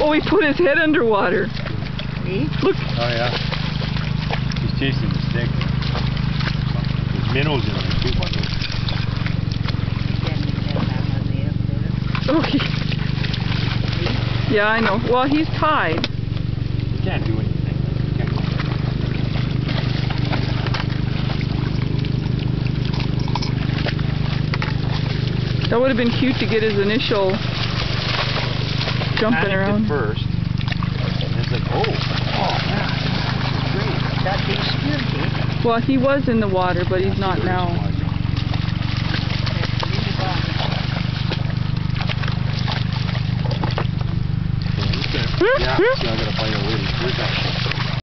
Oh, he put his head underwater. See? Look. Oh yeah. He's chasing the stick. There's minnows in there too, by the way. Oh, yeah, I know. Well, he's tied. He can't do anything. That would have been cute to get his initial jumping around. First, and it's like, oh man, great. That big spear, Well, he was in the water, but he's not now. Yeah, see, I gotta find a way to clear that.